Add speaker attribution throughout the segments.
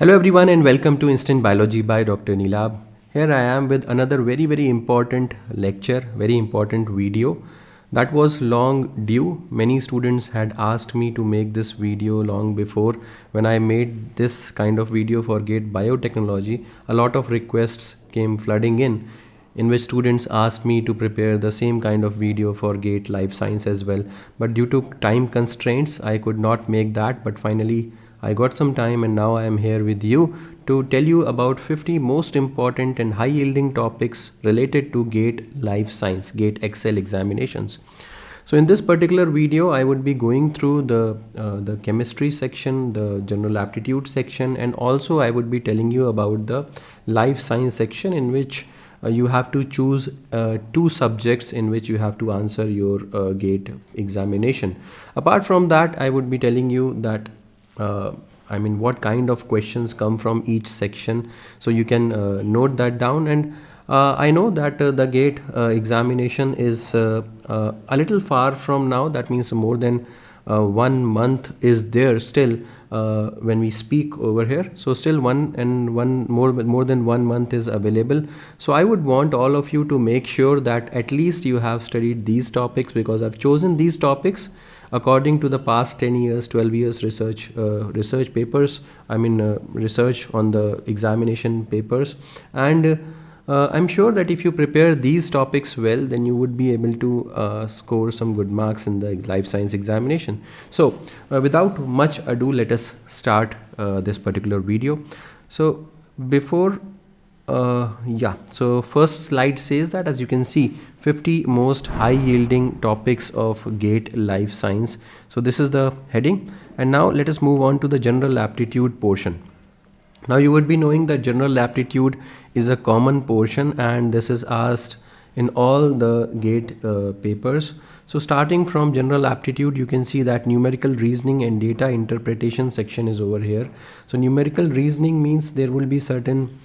Speaker 1: Hello everyone and welcome to Instant Biology by Dr. Nilab. Here I am with another very important lecture, very important video that was long due. Many students had asked me to make this video long before. When I made this kind of video for GATE Biotechnology, a lot of requests came flooding in which students asked me to prepare the same kind of video for GATE Life Science as well. But due to time constraints, I could not make that, but finally I got some time and now I am here with you to tell you about 50 most important and high yielding topics related to GATE Life Science, GATE Excel examinations. So in this particular video, I would be going through the chemistry section, the general aptitude section, and also I would be telling you about the life science section in which you have to choose two subjects in which you have to answer your GATE examination. Apart from that, I would be telling you that what kind of questions come from each section, so you can note that down. And I know that the GATE examination is a little far from now. That means more than 1 month is there still when we speak over here. So still more than 1 month is available. So I would want all of you to make sure that at least you have studied these topics, because I've chosen these topics according to the past 10 years, 12 years research papers, research on the examination papers. And I'm sure that if you prepare these topics well, then you would be able to score some good marks in the life science examination. So without much ado, let us start this particular video. So before so first slide says that, as you can see, 50 most high yielding topics of GATE Life Science. So this is the heading, and now let us move on to the general aptitude portion. Now you would be knowing that general aptitude is a common portion, and this is asked in all the GATE papers. So starting from general aptitude, you can see that numerical reasoning and data interpretation section is over here. So numerical reasoning means there will be certain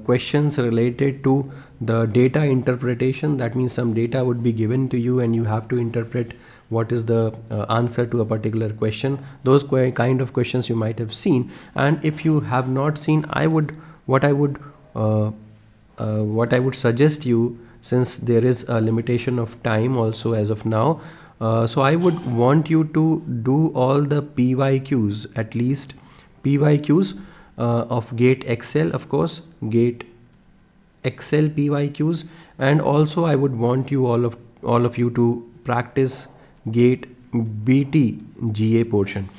Speaker 1: questions related to the data interpretation. That means some data would be given to you and you have to interpret what is the answer to a particular question. Those kind of questions you might have seen, and if you have not seen, what I would suggest you, since there is a limitation of time also as of now, so I would want you to do all the PYQs, at least PYQs of GATE Excel, of course, GATE Excel PYQs, and also I would want you all of you to practice GATE BT GA portion.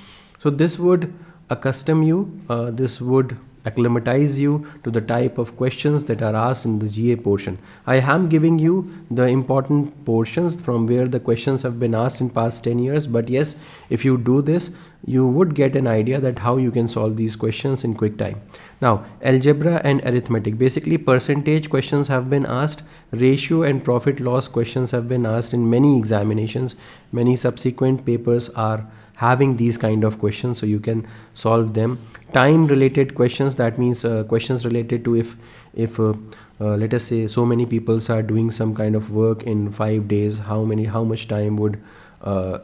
Speaker 1: So this would accustom you, this would acclimatize you to the type of questions that are asked in the GA portion. I am giving you the important portions from where the questions have been asked in past 10 years, but yes, if you do this, you would get an idea that how you can solve these questions in quick time. Now, algebra and arithmetic, basically percentage questions have been asked, ratio and profit loss questions have been asked in many examinations. Many subsequent papers are having these kind of questions, so you can solve them. Time related questions, that means questions related to if let us say so many people are doing some kind of work in 5 days, how much time would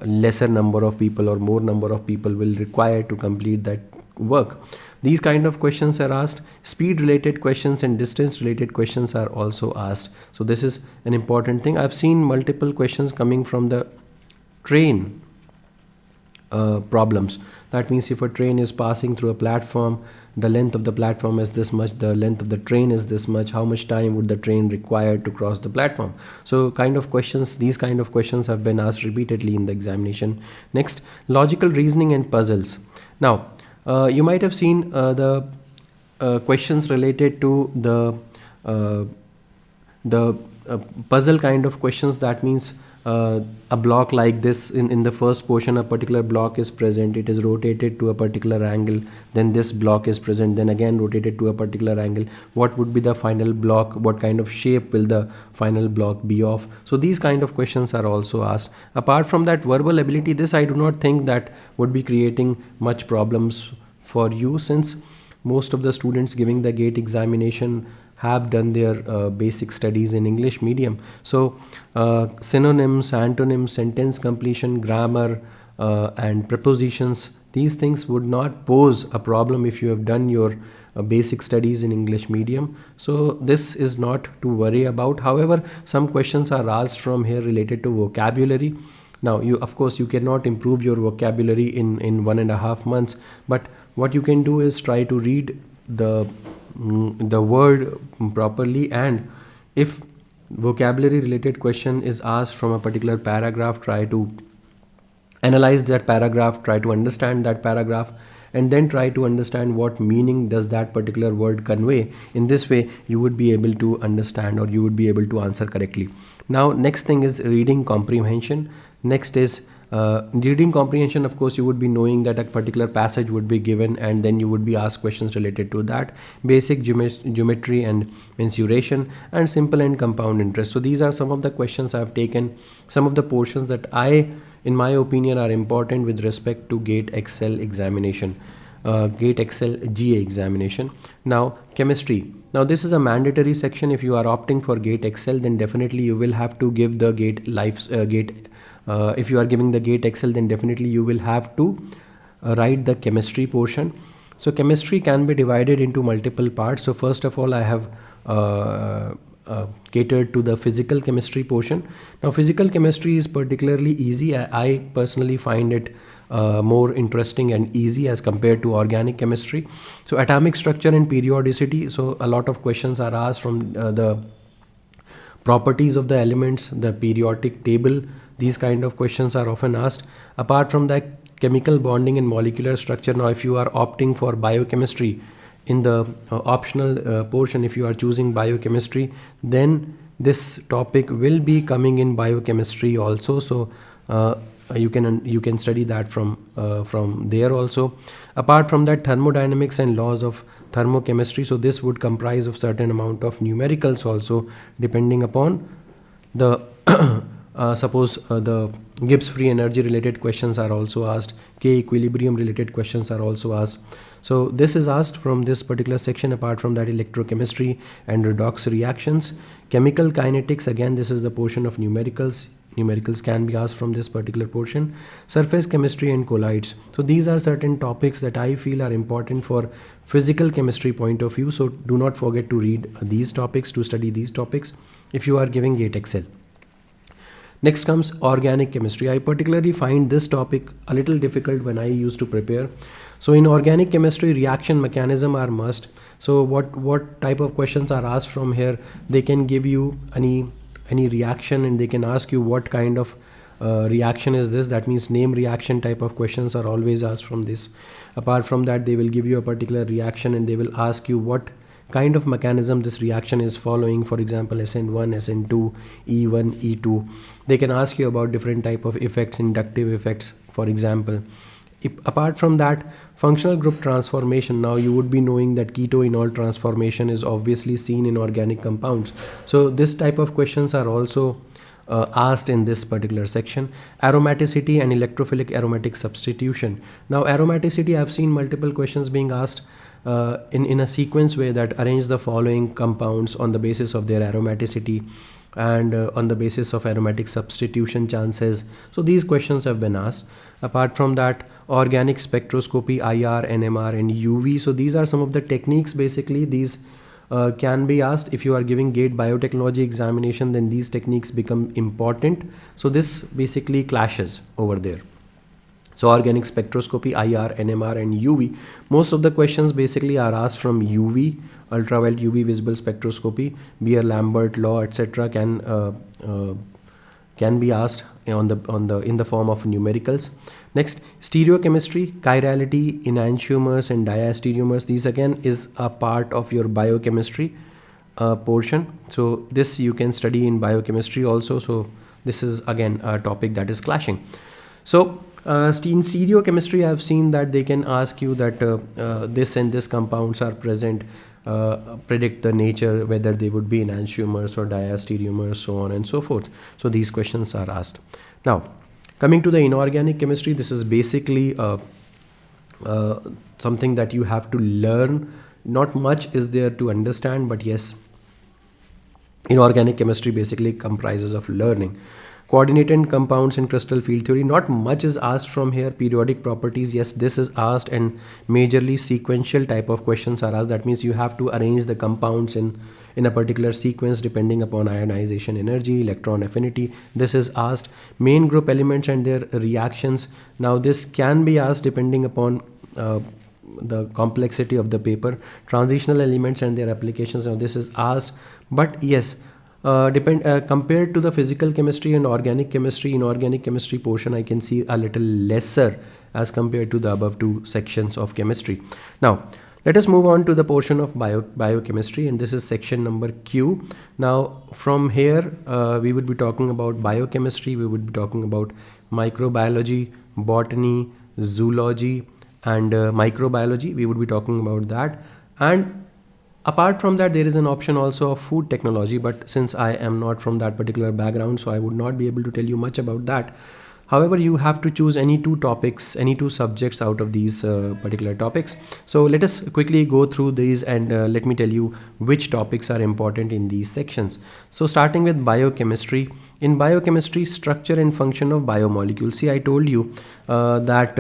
Speaker 1: lesser number of people or more number of people will require to complete that work. These kind of questions are asked. Speed related questions and distance related questions are also asked. So this is an important thing. I've seen multiple questions coming from the train problems. That means if a train is passing through a platform, the length of the platform is this much, the length of the train is this much, how much time would the train require to cross the platform? So kind of questions, these kind of questions have been asked repeatedly in the examination. Next, logical reasoning and puzzles. Now you might have seen the questions related to the puzzle kind of questions. That means a block like this, in the first portion a particular block is present, it is rotated to a particular angle, then this block is present, then again rotated to a particular angle. What would be the final block? What kind of shape will the final block be of? So these kind of questions are also asked. Apart from that, verbal ability, this I do not think that would be creating much problems for you, since most of the students giving the GATE examination have done their basic studies in English medium. So synonyms, antonyms, sentence completion, grammar and prepositions, these things would not pose a problem if you have done your basic studies in English medium. So this is not to worry about. However, some questions are asked from here related to vocabulary. Now, you of course you cannot improve your vocabulary in 1.5 months, but what you can do is try to read the word properly, and if vocabulary related question is asked from a particular paragraph, try to analyze that paragraph, try to understand that paragraph, and then try to understand what meaning does that particular word convey. In this way you would be able to understand, or you would be able to answer correctly. Now, next thing is reading comprehension. Next is reading comprehension. Of course, you would be knowing that a particular passage would be given, and then you would be asked questions related to that. Basic geometry and mensuration, and simple and compound interest. So these are some of the questions I have taken, some of the portions that in my opinion, are important with respect to GATE Excel examination, GATE Excel GA examination. Now, chemistry. Now, this is a mandatory section. If you are opting for GATE Excel, then definitely you will have to give the if you are giving the GATE Excel, then definitely you will have to write the chemistry portion. So chemistry can be divided into multiple parts. So first of all, I have catered to the physical chemistry portion. Now, physical chemistry is particularly easy. I personally find it more interesting and easy as compared to organic chemistry. So atomic structure and periodicity. So a lot of questions are asked from the properties of the elements, the periodic table. These kind of questions are often asked. Apart from that, chemical bonding and molecular structure. Now, if you are opting for biochemistry, in the optional portion, if you are choosing biochemistry, then this topic will be coming in biochemistry also. So you can study that from there also. Apart from that, thermodynamics and laws of thermochemistry. So this would comprise of certain amount of numericals also, depending upon the suppose the Gibbs free energy related questions are also asked. K equilibrium related questions are also asked. So this is asked from this particular section. Apart from that, electrochemistry and redox reactions. Chemical kinetics, again this is the portion of numericals. Numericals can be asked from this particular portion. Surface chemistry and colloids. So these are certain topics that I feel are important for physical chemistry point of view. So do not forget to read these topics, to study these topics if you are giving GATE Excel. Next comes organic chemistry. I particularly find this topic a little difficult when I used to prepare. So in organic chemistry, reaction mechanism are must. So what type of questions are asked from here? They can give you any reaction, and they can ask you what kind of reaction is this. That means name reaction type of questions are always asked from this. Apart from that, they will give you a particular reaction, and they will ask you what kind of mechanism this reaction is following. For example, SN1, SN2, E1, E2. They can ask you about different type of effects, inductive effects, for example. Apart from that, functional group transformation. Now you would be knowing that keto-enol transformation is obviously seen in organic compounds. So this type of questions are also asked in this particular section. Aromaticity and electrophilic aromatic substitution. Now aromaticity, I've seen multiple questions being asked in a sequence way, that arrange the following compounds on the basis of their aromaticity and on the basis of aromatic substitution chances. So these questions have been asked. Apart from that, organic spectroscopy, IR, NMR and UV. So these are some of the techniques. Basically these can be asked if you are giving GATE biotechnology examination, then these techniques become important. So this basically clashes over there. So organic spectroscopy, IR, NMR and UV. Most of the questions basically are asked from UV, ultraviolet UV visible spectroscopy. Beer-Lambert law, etc. can be asked in the form of numericals. Next, stereochemistry, chirality, enantiomers and diastereomers. These again is a part of your biochemistry portion. So this you can study in biochemistry also. So this is again a topic that is clashing. So in stereochemistry, I have seen that they can ask you that this and this compounds are present, predict the nature, whether they would be enantiomers or diastereomers, so on and so forth. So these questions are asked. Now, coming to the inorganic chemistry, this is basically something that you have to learn. Not much is there to understand, but yes, inorganic chemistry basically comprises of learning. Coordinated compounds in crystal field theory, not much is asked from here. Periodic properties, yes, this is asked, and majorly sequential type of questions are asked. That means you have to arrange the compounds in a particular sequence depending upon ionization energy, electron affinity. This is asked. Main group elements and their reactions, now this can be asked depending upon the complexity of the paper. Transitional elements and their applications, now this is asked. But yes, compared to the physical chemistry and organic chemistry, inorganic chemistry portion I can see a little lesser as compared to the above two sections of chemistry. Now let us move on to the portion of biochemistry, and this is section number Q. Now from here we would be talking about biochemistry, we would be talking about microbiology, botany, zoology, and microbiology. We would be talking about that. And apart from that, there is an option also of food technology, but since I am not from that particular background, so I would not be able to tell you much about that. However, you have to choose any two topics, any two subjects out of these particular topics. So let us quickly go through these, and let me tell you which topics are important in these sections. So starting with biochemistry. In biochemistry, structure and function of biomolecules. See, I told you that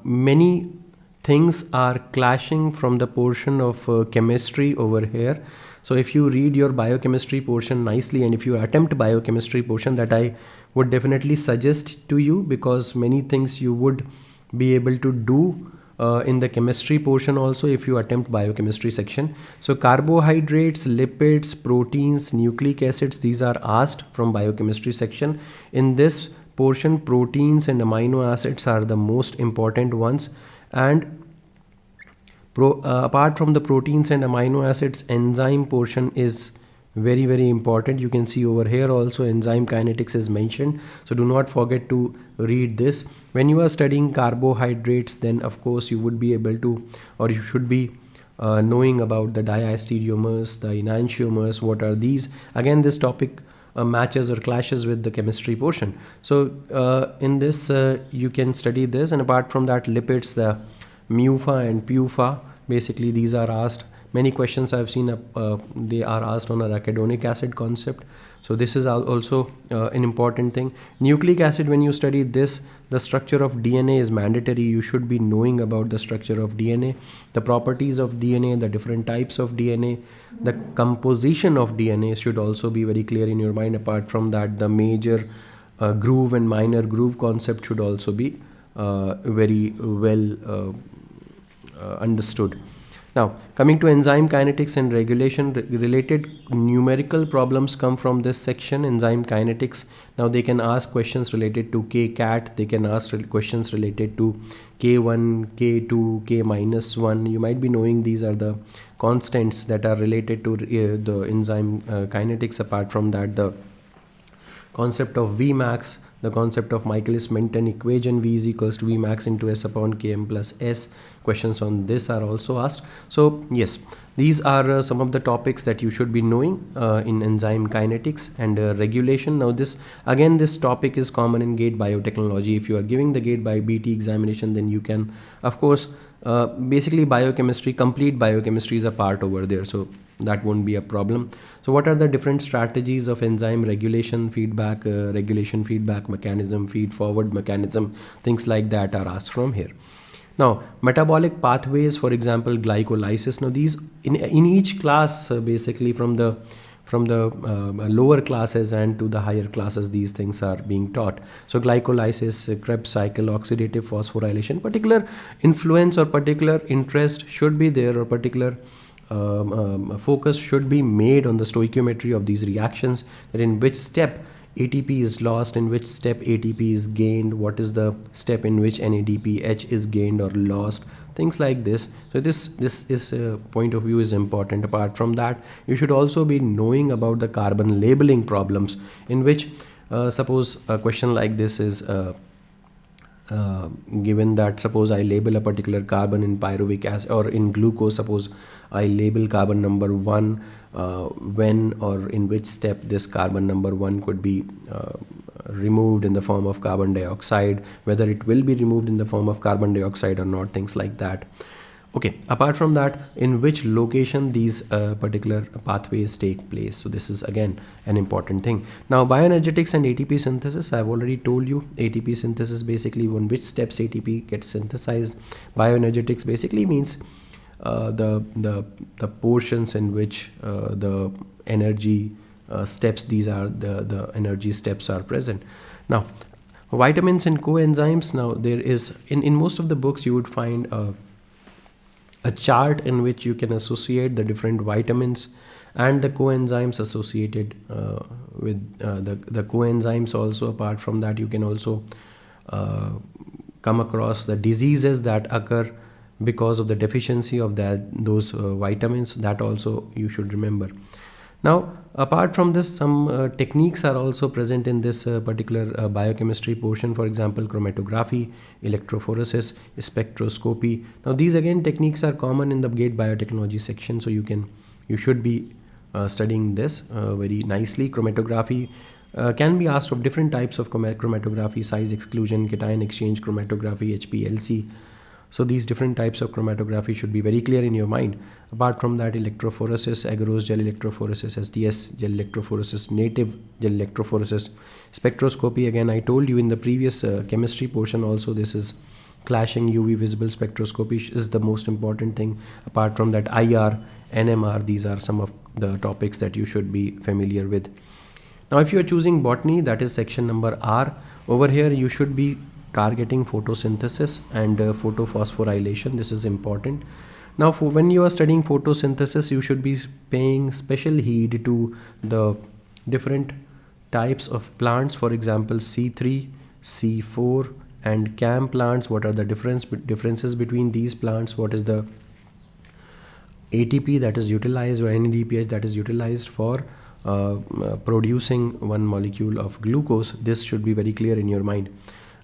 Speaker 1: many things are clashing from the portion of chemistry over here. So if you read your biochemistry portion nicely, and if you attempt biochemistry portion, that I would definitely suggest to you, because many things you would be able to do in the chemistry portion also if you attempt biochemistry section. So carbohydrates, lipids, proteins, nucleic acids, these are asked from biochemistry section. In this portion, proteins and amino acids are the most important ones. And apart from the proteins and amino acids, enzyme portion is very, very important. You can see over here also enzyme kinetics is mentioned, so do not forget to read this. When you are studying carbohydrates, then of course you would be able to, or you should be knowing about the diastereomers, the enantiomers. What are these? Again, this topic matches or clashes with the chemistry portion. So in this you can study this. And apart from that, lipids, the MUFA and PUFA, basically these are asked. Many questions I've seen they are asked on a arachidonic acid concept. So this is also an important thing. Nucleic acid, when you study this, the structure of DNA is mandatory. You should be knowing about the structure of DNA, the properties of DNA, the different types of DNA, the composition of DNA should also be very clear in your mind. Apart from that, the major groove and minor groove concept should also be very well understood. Now, coming to enzyme kinetics and regulation, related numerical problems come from this section, enzyme kinetics. Now, they can ask questions related to Kcat, they can ask questions related to K1, K2, K minus 1. You might be knowing these are the constants that are related to the enzyme kinetics. Apart from that, the concept of Vmax, the concept of Michaelis-Menten equation, V is equals to Vmax into S upon Km plus S. Questions on this are also asked. So yes, these are some of the topics that you should be knowing in enzyme kinetics and regulation. Now this topic is common in GATE biotechnology. If you are giving the GATE by BT examination, then you can, of course, basically biochemistry, complete biochemistry is a part over there, so that won't be a problem. So what are the different strategies of enzyme regulation, feedback, regulation feedback mechanism, feed forward mechanism, things like that are asked from here. Now, metabolic pathways, for example, glycolysis. Now these in each class, basically from the lower classes and to the higher classes, these things are being taught. So glycolysis, Krebs cycle, oxidative phosphorylation, particular influence or particular interest should be there, or particular focus should be made on the stoichiometry of these reactions, that in which step ATP is lost, in which step ATP is gained, what is the step in which NADPH is gained or lost, things like this. So this is point of view is important. Apart from that, you should also be knowing about the carbon labeling problems, in which suppose a question like this is given that suppose I label a particular carbon in pyruvic acid or in glucose, suppose I label carbon number 1, when or in which step this carbon number 1 could be removed in the form of carbon dioxide, whether it will be removed in the form of carbon dioxide or not, things like that. Okay, apart from that, in which location these particular pathways take place. So this is again an important thing. Now bioenergetics and ATP synthesis, I've already told you. ATP synthesis basically on which steps ATP gets synthesized. Bioenergetics basically means the portions in which the energy steps, these are the energy steps are present. Now vitamins and coenzymes, now there is in most of the books you would find a chart in which you can associate the different vitamins and the coenzymes associated with the coenzymes. Also apart from that, you can also uh, come across the diseases that occur because of the deficiency of those vitamins. That also you should remember. Now apart from this, some techniques are also present in this particular biochemistry portion. For example, chromatography, electrophoresis, spectroscopy. Now these again techniques are common in the gate biotechnology section, so you should be studying this very nicely. Chromatography can be asked of different types of chromatography: size exclusion, cation exchange chromatography, HPLC. So these different types of chromatography should be very clear in your mind. Apart from that, electrophoresis, agarose gel electrophoresis, SDS gel electrophoresis, native gel electrophoresis, spectroscopy. Again, I told you in the previous chemistry portion also, this is clashing UV visible spectroscopy is the most important thing. Apart from that, IR, NMR, these are some of the topics that you should be familiar with. Now if you are choosing botany, that is section number R. Over here you should be targeting photosynthesis and photophosphorylation. This is important. Now when you are studying photosynthesis, you should be paying special heed to the different types of plants. For example, C3, C4 and CAM plants. What are the differences between these plants? What is the ATP that is utilized or NADPH that is utilized for producing one molecule of glucose? This should be very clear in your mind.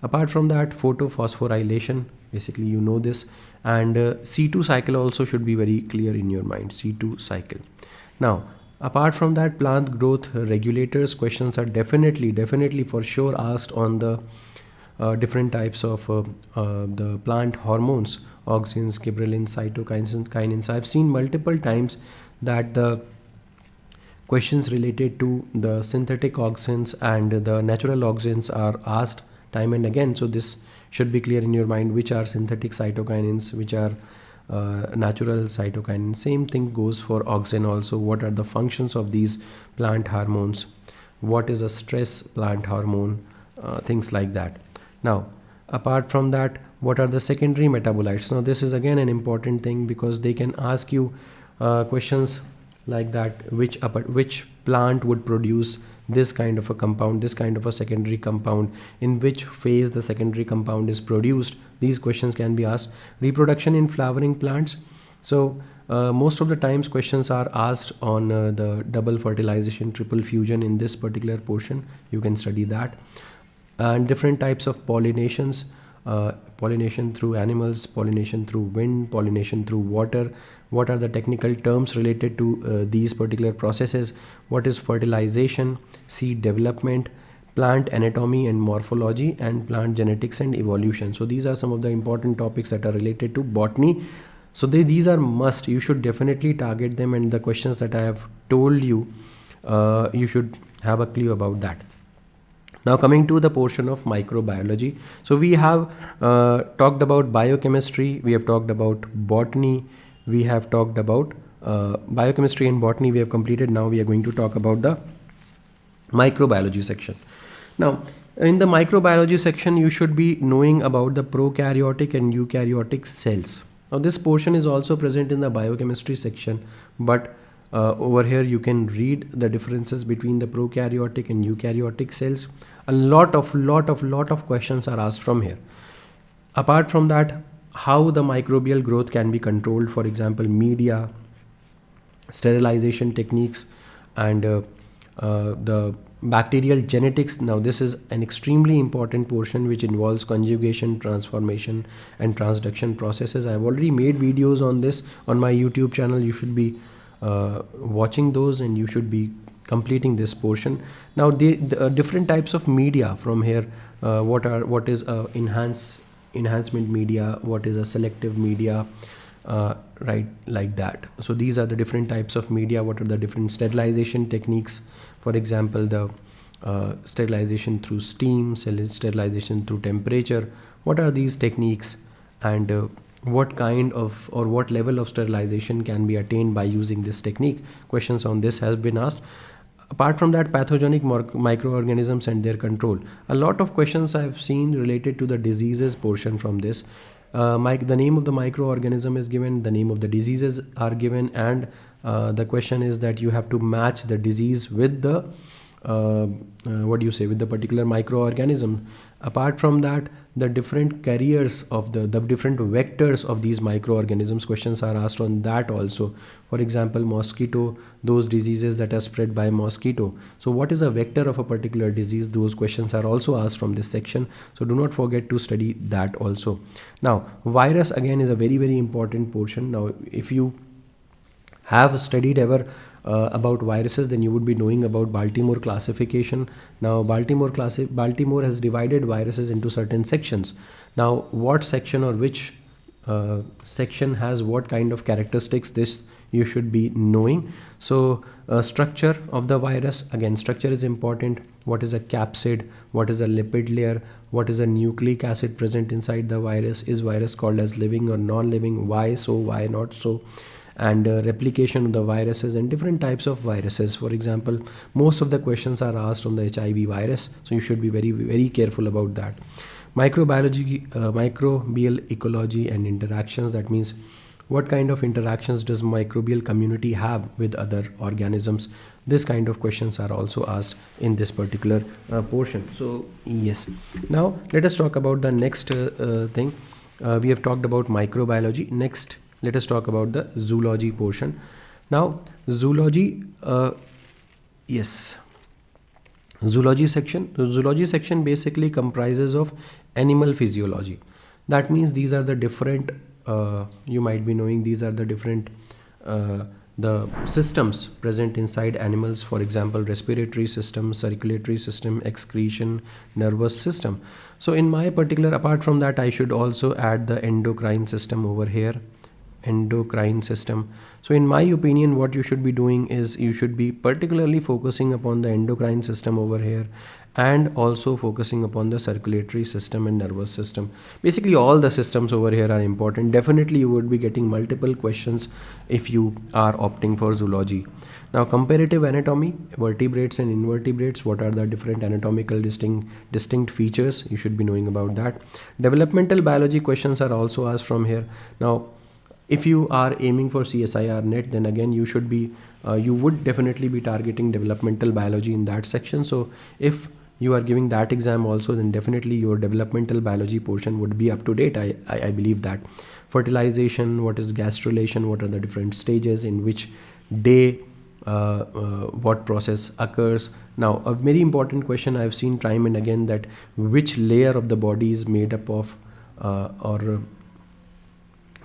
Speaker 1: Apart from that, photophosphorylation, basically you know this, and C2 cycle also should be very clear in your mind, C2 cycle. Now apart from that, plant growth regulators questions are definitely for sure asked on the different types of the plant hormones, auxins, gibberellins, cytokines and kinins. I've seen multiple times that the questions related to the synthetic auxins and the natural auxins are asked time and again. So this should be clear in your mind, which are synthetic cytokinins, which are natural cytokinins. Same thing goes for auxin also. What are the functions of these plant hormones? What is a stress plant hormone? Things like that. Now apart from that, what are the secondary metabolites? Now this is again an important thing because they can ask you questions like that, which plant would produce this kind of a compound, this kind of a secondary compound, in which phase the secondary compound is produced. These questions can be asked. Reproduction in flowering plants. So most of the times questions are asked on the double fertilization, triple fusion. In this particular portion you can study that. And different types of pollinations, pollination through animals, pollination through wind, pollination through water. What are the technical terms related to these particular processes? What is fertilization, seed development, plant anatomy and morphology, and plant genetics and evolution? So these are some of the important topics that are related to botany. So these are must. You should definitely target them, and the questions that I have told you, you should have a clue about that. Now coming to the portion of microbiology. So we have talked about biochemistry, we have talked about botany, we have talked about biochemistry and botany we have completed. Now we are going to talk about the microbiology section. Now in the microbiology section, you should be knowing about the prokaryotic and eukaryotic cells. Now this portion is also present in the biochemistry section, but over here you can read the differences between the prokaryotic and eukaryotic cells. A lot of questions are asked from here. Apart from that, how the microbial growth can be controlled, for example, media, sterilization techniques, and the bacterial genetics. Now this is an extremely important portion which involves conjugation, transformation and transduction processes. I have already made videos on this on my YouTube channel. You should be watching those, and you should be completing this portion. Now the different types of media from here, what is enhancement media, what is a selective media, right, like that. So these are the different types of media. What are the different sterilization techniques? For example, the sterilization through steam, sterilization through temperature. What are these techniques, and what kind of or what level of sterilization can be attained by using this technique? Questions on this have been asked. Apart from that, pathogenic microorganisms and their control. A lot of questions I've seen related to the diseases portion from this. The name of the microorganism is given, the name of the diseases are given, and the question is that you have to match the disease with the with the particular microorganism. Apart from that, the different carriers of the different vectors of these microorganisms, questions are asked on that also. For example, mosquito, those diseases that are spread by mosquito. So what is a vector of a particular disease? Those questions are also asked from this section. So do not forget to study that also. Now, virus again is a very, very important portion. Now, if you have studied ever about viruses, then you would be knowing about Baltimore classification. Now, Baltimore has divided viruses into certain sections. Now, what section or which section has what kind of characteristics, this you should be knowing. So, structure of the virus, again, structure is important. What is a capsid? What is a lipid layer? What is a nucleic acid present inside the virus? Is virus called as living or non-living? Why so? Why not so? And replication of the viruses and different types of viruses. For example, most of the questions are asked on the HIV virus, so you should be very, very careful about that. Microbiology, microbial ecology and interactions, that means what kind of interactions does microbial community have with other organisms. This kind of questions are also asked in this particular portion. So yes, now let us talk about the next thing. We have talked about microbiology. Next, let us talk about the zoology portion. Now, zoology, yes, zoology section. The zoology section basically comprises of animal physiology. That means these are the different, you might be knowing, these are the different the systems present inside animals. For example, respiratory system, circulatory system, excretion, nervous system. So in my particular, apart from that, I should also add the endocrine system over here. Endocrine system. So in my opinion, what you should be doing is you should be particularly focusing upon the endocrine system over here, and also focusing upon the circulatory system and nervous system. Basically all the systems over here are important. Definitely you would be getting multiple questions if you are opting for zoology. Now, comparative anatomy, vertebrates and invertebrates, what are the different anatomical distinct features? You should be knowing about that. Developmental biology questions are also asked from here. Now, if you are aiming for CSIR net, then again you should be you would definitely be targeting developmental biology in that section. So if you are giving that exam also, then definitely your developmental biology portion would be up to date. I believe that. Fertilization, what is gastrulation, what are the different stages, in which day what process occurs. Now, a very important question I've seen time and again, that which layer of the body is made up of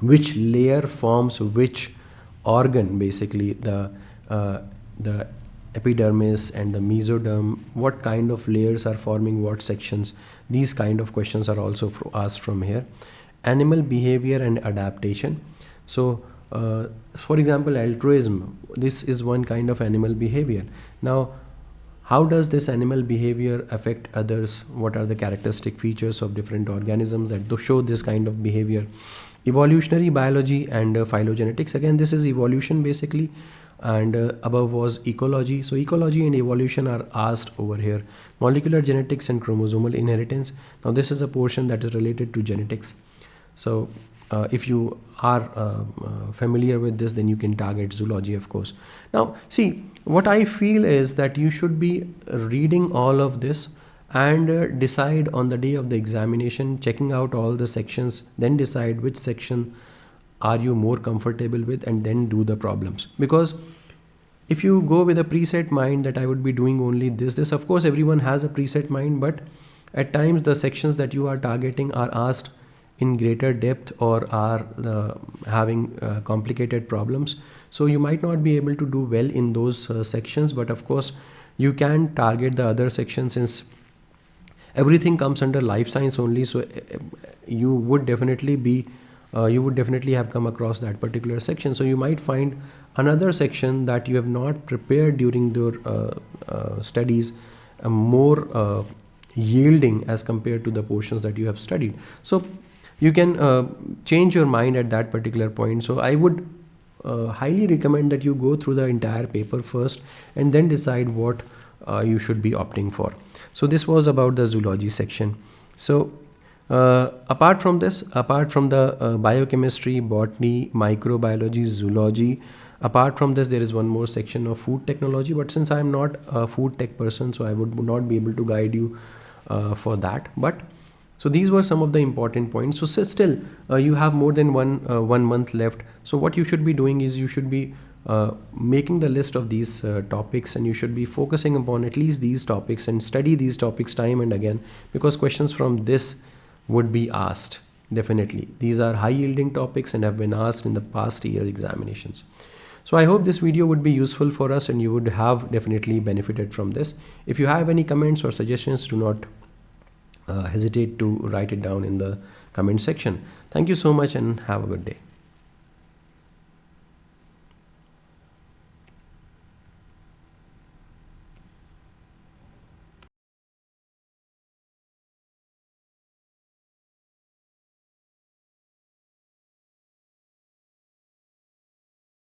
Speaker 1: which layer forms which organ, basically the epidermis and the mesoderm, what kind of layers are forming what sections. These kind of questions are also asked from here. Animal behavior and adaptation. So for example, altruism, this is one kind of animal behavior. Now, how does this animal behavior affect others? What are the characteristic features of different organisms that show this kind of behavior? Evolutionary biology and phylogenetics. Again, this is evolution basically, and above was ecology. So ecology and evolution are asked over here. Molecular genetics and chromosomal inheritance. Now, this is a portion that is related to genetics. So if you are familiar with this, then you can target zoology, of course. Now, see, what I feel is that you should be reading all of this and decide on the day of the examination, checking out all the sections, then decide which section are you more comfortable with, and then do the problems. Because if you go with a preset mind that I would be doing only this, of course everyone has a preset mind, but at times the sections that you are targeting are asked in greater depth or are having complicated problems. So you might not be able to do well in those sections, but of course you can target the other sections, since everything comes under life science only. So you would definitely be you would definitely have come across that particular section. So you might find another section that you have not prepared during your studies more yielding as compared to the portions that you have studied. So you can change your mind at that particular point. So I would highly recommend that you go through the entire paper first and then decide what you should be opting for. So this was about the zoology section. So apart from this, apart from the biochemistry, botany, microbiology, zoology, apart from this, there is one more section of food technology. But since I am not a food tech person, so I would not be able to guide you for that. But so these were some of the important points. So still, you have more than one month left. So what you should be doing is you should be making the list of these topics, and you should be focusing upon at least these topics and study these topics time and again, because questions from this would be asked. Definitely, these are high yielding topics and have been asked in the past year examinations. So I hope this video would be useful for us and you would have definitely benefited from this. If you have any comments or suggestions, do not hesitate to write it down in the comment section. Thank you so much and have a good day.